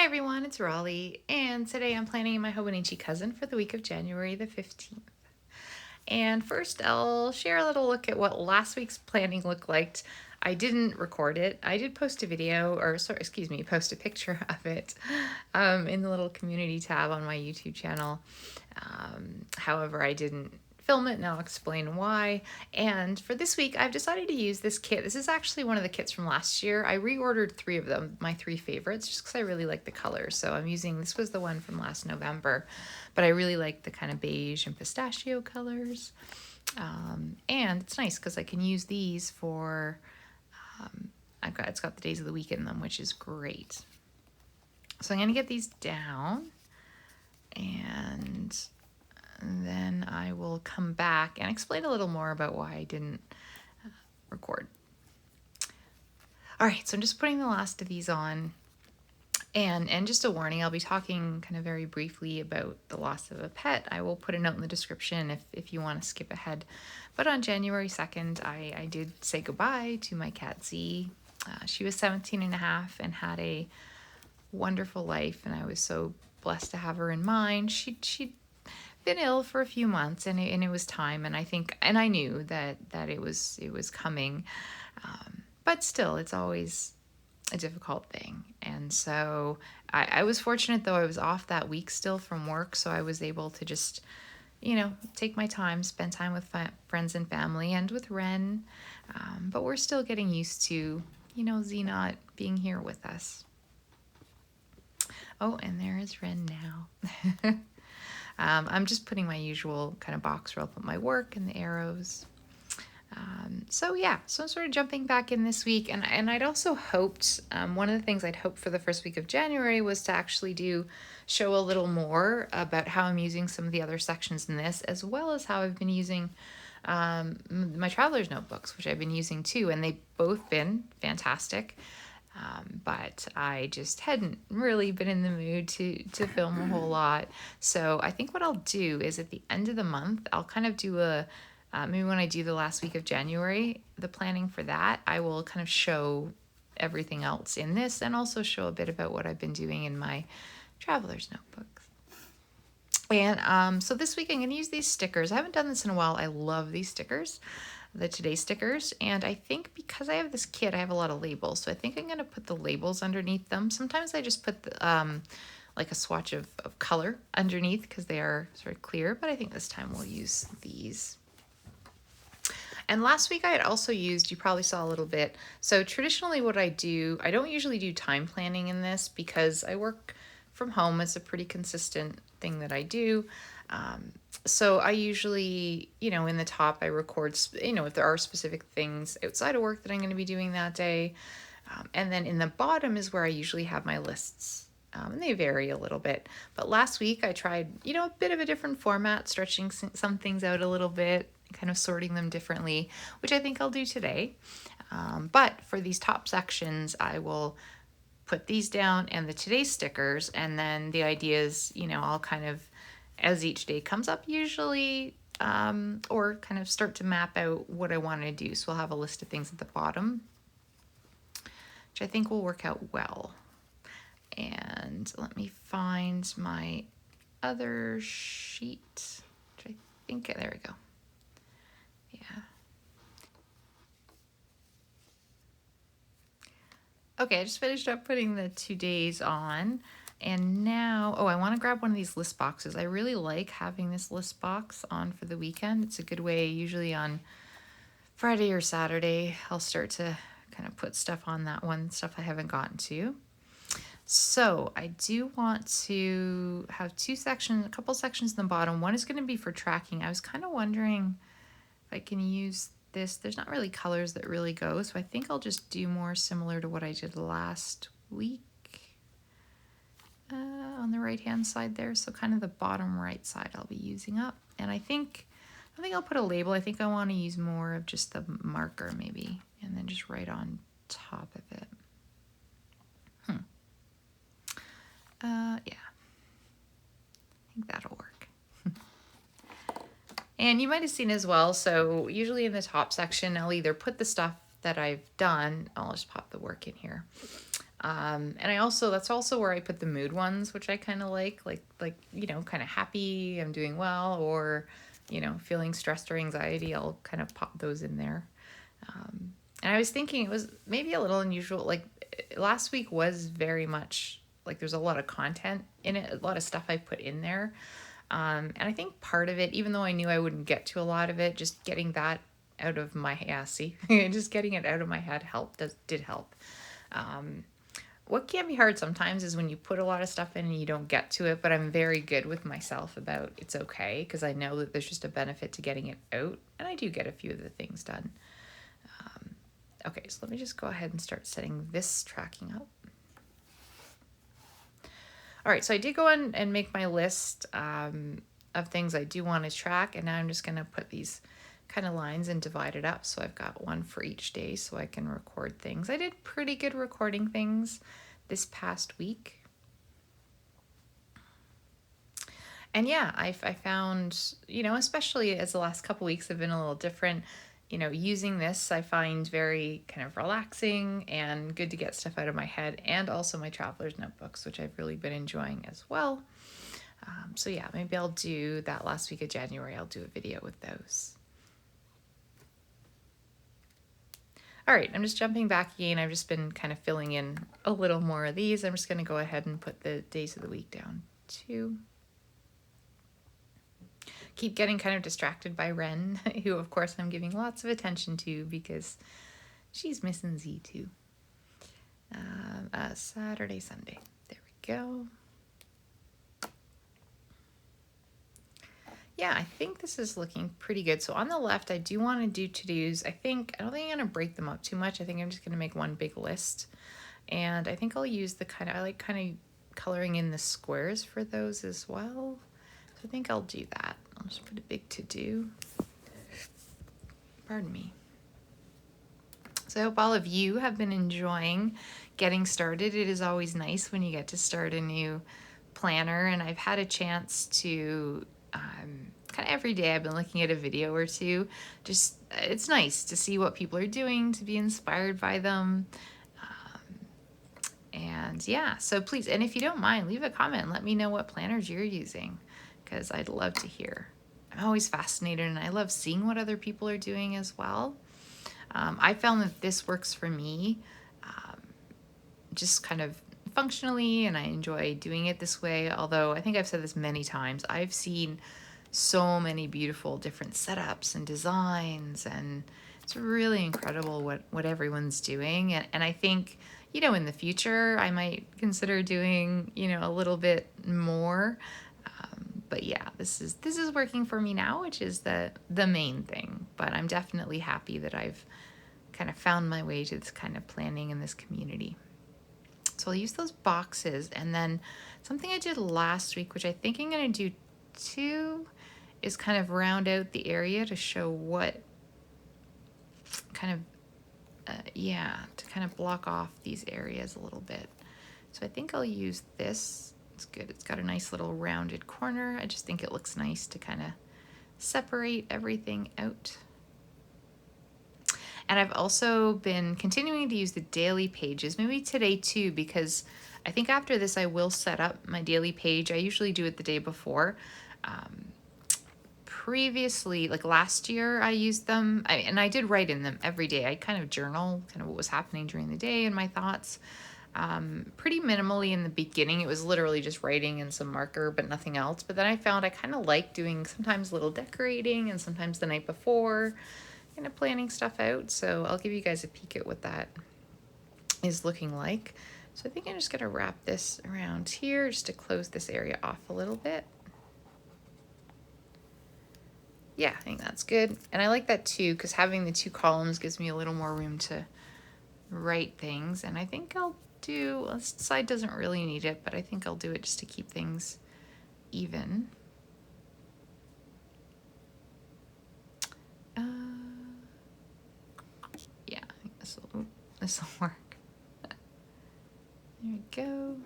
Hi everyone, it's Raleigh, and today I'm planning my Hobonichi Cousin for the week of January the 15th. And first I'll share a little look at what last week's planning looked like. I didn't record it. I did post a video, or sorry, excuse me, post a picture of it in the little community tab on my YouTube channel. However, I didn't film it, and I'll explain why. And for this week, I've decided to use this kit. This is actually one of the kits from last year. I reordered 3 of them, my 3 favorites, just because I really like the colors. So I'm using, this was the one from last November, but I really like the kind of beige and pistachio colors. And it's nice because I can use these for, it's got the days of the week in them, which is great. So I'm going to get these down, and then I will come back and explain a little more about why I didn't record. All right, so I'm just putting the last of these on. And just a warning, I'll be talking kind of very briefly about the loss of a pet. I will put a note in the description if you want to skip ahead. But on January 2nd, I did say goodbye to my cat Z. She was 17 and a half and had a wonderful life, and I was so blessed to have her in mind. She'd been ill for a few months, and it was time, and I knew that it was coming, but still, it's always a difficult thing. And so I was fortunate, though. I was off that week still from work, so I was able to just take my time, spend time with friends and family, and with Ren, but we're still getting used to Z not being here with us. Oh, and there is Ren now. I'm just putting my usual kind of box where I'll put my work and the arrows. So I'm sort of jumping back in this week, and I'd also hoped, one of the things I'd hoped for the first week of January was to actually show a little more about how I'm using some of the other sections in this, as well as how I've been using my traveler's notebooks, which I've been using too, and they've both been fantastic. But I just hadn't really been in the mood to film a whole lot. So I think what I'll do is at the end of the month, I'll kind of do maybe when I do the last week of January, the planning for that, I will kind of show everything else in this, and also show a bit about what I've been doing in my traveler's notebooks. And so this week I'm going to use these stickers. I haven't done this in a while. I love these stickers, the Today stickers, and I think because I have this kit, I have a lot of labels, so I think I'm going to put the labels underneath them. Sometimes I just put like a swatch of color underneath because they are sort of clear, but I think this time we'll use these. And last week I had also used, you probably saw a little bit, so traditionally what I do, I don't usually do time planning in this because I work from home. It's a pretty consistent thing that I do. So I usually, in the top, I record, if there are specific things outside of work that I'm going to be doing that day. And then in the bottom is where I usually have my lists. And they vary a little bit. But last week I tried, a bit of a different format, stretching some things out a little bit, kind of sorting them differently, which I think I'll do today. But for these top sections, I will put these down and the Today stickers, and then the idea is, I'll kind of, as each day comes up usually, or kind of start to map out what I want to do. So I'll have a list of things at the bottom, which I think will work out well. And let me find my other sheet, which I think, there we go. Yeah. Okay, I just finished up putting the 2 days on. And now, I want to grab one of these list boxes. I really like having this list box on for the weekend. It's a good way, usually on Friday or Saturday, I'll start to kind of put stuff on that one, stuff I haven't gotten to. So I do want to have a couple sections in the bottom. One is going to be for tracking. I was kind of wondering if I can use this. There's not really colors that really go, so I think I'll just do more similar to what I did last week. On the right hand side there, so kind of the bottom right side I'll be using up. And I think I'll put a label. I think I want to use more of just the marker maybe, and then just right on top of it. Yeah, I think that'll work. And you might have seen as well, so usually in the top section I'll either put the stuff that I've done, I'll just pop the work in here, And that's also where I put the mood ones, which I kind of like, you know, kind of happy, I'm doing well, or, you know, feeling stressed or anxiety, I'll kind of pop those in there. And I was thinking it was maybe a little unusual. Like last week was very much like there's a lot of content in it, a lot of stuff I put in there. And I think part of it, even though I knew I wouldn't get to a lot of it, just getting that out of my just getting it out of my head did help. What can be hard sometimes is when you put a lot of stuff in and you don't get to it, but I'm very good with myself about it's okay because I know that there's just a benefit to getting it out, and I do get a few of the things done. Okay, so let me just go ahead and start setting this tracking up. All right, so I did go on and make my list of things I do want to track, and now I'm just going to put these kind of lines and divide it up so I've got one for each day so I can record things. I did pretty good recording things this past week. And yeah, I found, you know, especially as the last couple weeks have been a little different, you know, using this I find very kind of relaxing and good to get stuff out of my head, and also my traveler's notebooks, which I've really been enjoying as well. So yeah, maybe I'll do that last week of January. I'll do a video with those. All right, I'm just jumping back again. I've just been kind of filling in a little more of these. I'm just going to go ahead and put the days of the week down too. Keep getting kind of distracted by Ren, who of course I'm giving lots of attention to because she's missing Z too. Saturday, Sunday. There we go. Yeah, I think this is looking pretty good. So on the left, I do want to do to-dos. I don't think I'm going to break them up too much. I think I'm just going to make one big list. And I think I'll use I like kind of coloring in the squares for those as well. So I think I'll do that. I'll just put a big to-do. Pardon me. So I hope all of you have been enjoying getting started. It is always nice when you get to start a new planner, and I've had a chance to kind of every day I've been looking at a video or two. Just it's nice to see what people are doing, to be inspired by them. And yeah, so please, and if you don't mind, leave a comment and let me know what planners you're using, because I'd love to hear. I'm always fascinated, and I love seeing what other people are doing as well. I found that this works for me just kind of functionally, and I enjoy doing it this way. Although I think I've said this many times, I've seen so many beautiful different setups and designs, and it's really incredible what everyone's doing. And I think, you know, in the future I might consider doing, you know, a little bit more. But yeah, this is working for me now, which is the main thing. But I'm definitely happy that I've kind of found my way to this kind of planning in this community. So I'll use those boxes, and then something I did last week, which I think I'm going to do too, is kind of round out the area to show what kind of, to kind of block off these areas a little bit. So I think I'll use this. It's good. It's got a nice little rounded corner. I just think it looks nice to kind of separate everything out. And I've also been continuing to use the daily pages, maybe today too, because I think after this I will set up my daily page. I usually do it the day before. Previously, like last year, I used them, and I did write in them every day. I kind of journal kind of what was happening during the day and my thoughts. Pretty minimally in the beginning. It was literally just writing and some marker, but nothing else. But then I found I kind of like doing sometimes a little decorating, and sometimes the night before, kind of planning stuff out. So I'll give you guys a peek at what that is looking like. So I think I'm just going to wrap this around here just to close this area off a little bit. Yeah, I think that's good. And I like that too, because having the two columns gives me a little more room to write things. And I think I'll do, well, this side doesn't really need it, but I think I'll do it just to keep things even. Yeah, I think this will work. There we go.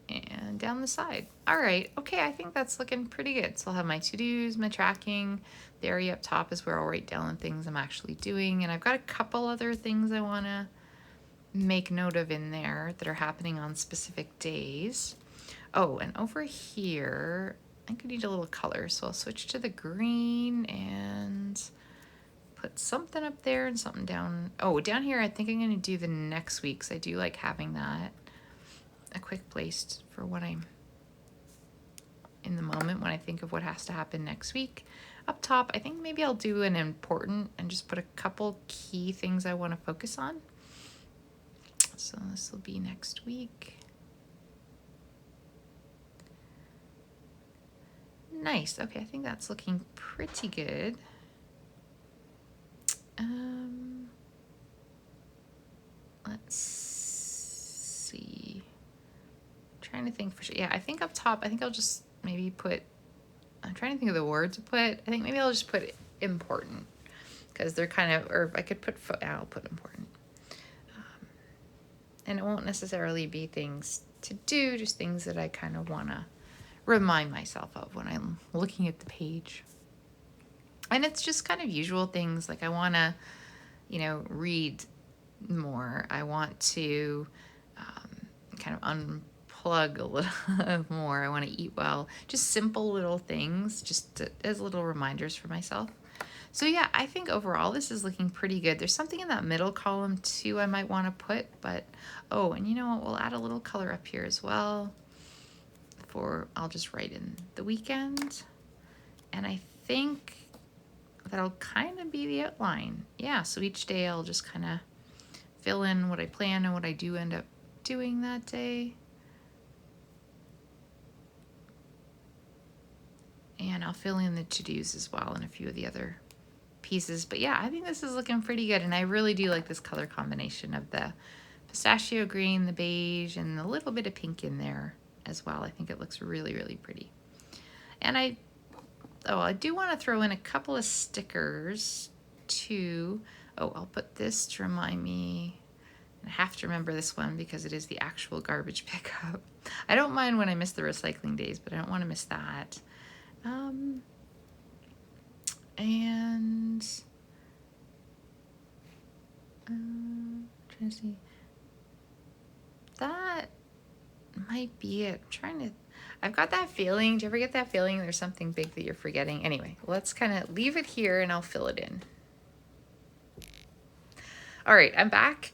And down the side. All right, okay, I think that's looking pretty good. So I'll have my to-dos, my tracking. The area up top is where I'll write down the things I'm actually doing. And I've got a couple other things I want to make note of in there that are happening on specific days. Oh, and over here, I could need a little color. So I'll switch to the green and put something up there and something down. Oh, down here, I think I'm going to do the next week, because I do like having that a quick place for when I'm in the moment, when I think of what has to happen next week. Up top, I think maybe I'll do an important and just put a couple key things I want to focus on. So this will be next week. Nice. Okay, I think that's looking pretty good. Let's see. I'm trying to think for sure. Yeah, I think up top, I think I'll just maybe put, I'm trying to think of the word to put. I think maybe I'll just put important, because they're kind of, or I could put, I'll put important. And it won't necessarily be things to do, just things that I kind of want to remind myself of when I'm looking at the page. And it's just kind of usual things, like I want to, you know, read more. I want to kind of unplug a little more. I want to eat well. Just simple little things, just as little reminders for myself. So yeah, I think overall this is looking pretty good. There's something in that middle column too I might want to put, but oh, and you know what? We'll add a little color up here as well. I'll just write in the weekend. And I think that'll kind of be the outline. Yeah, so each day I'll just kind of fill in what I plan and what I do end up doing that day. And I'll fill in the to-dos as well and a few of the other pieces. But yeah, I think this is looking pretty good. And I really do like this color combination of the pistachio green, the beige, and a little bit of pink in there as well. I think it looks really, really pretty. And I do want to throw in a couple of stickers too. Oh, I'll put this to remind me. I have to remember this one because it is the actual garbage pickup. I don't mind when I miss the recycling days, but I don't want to miss that. And trying to see. That might be it. I've got that feeling. Do you ever get that feeling there's something big that you're forgetting? Anyway, let's kind of leave it here and I'll fill it in. All right, I'm back.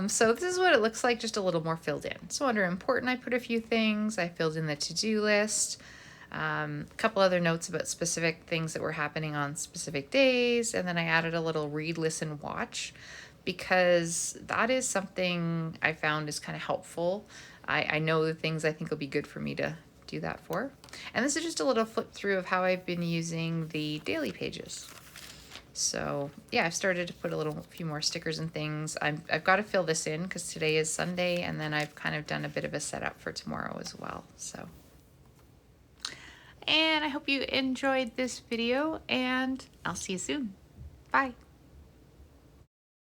So this is what it looks like, just a little more filled in. So under important, I put a few things. I filled in the to-do list. A couple other notes about specific things that were happening on specific days. And then I added a little read, listen, watch, because that is something I found is kind of helpful. I know the things I think will be good for me to do that for. And this is just a little flip through of how I've been using the daily pages. So yeah, I've started to put a few more stickers and things. I've got to fill this in because today is Sunday, and then I've kind of done a bit of a setup for tomorrow as well. So, and I hope you enjoyed this video, and I'll see you soon. Bye.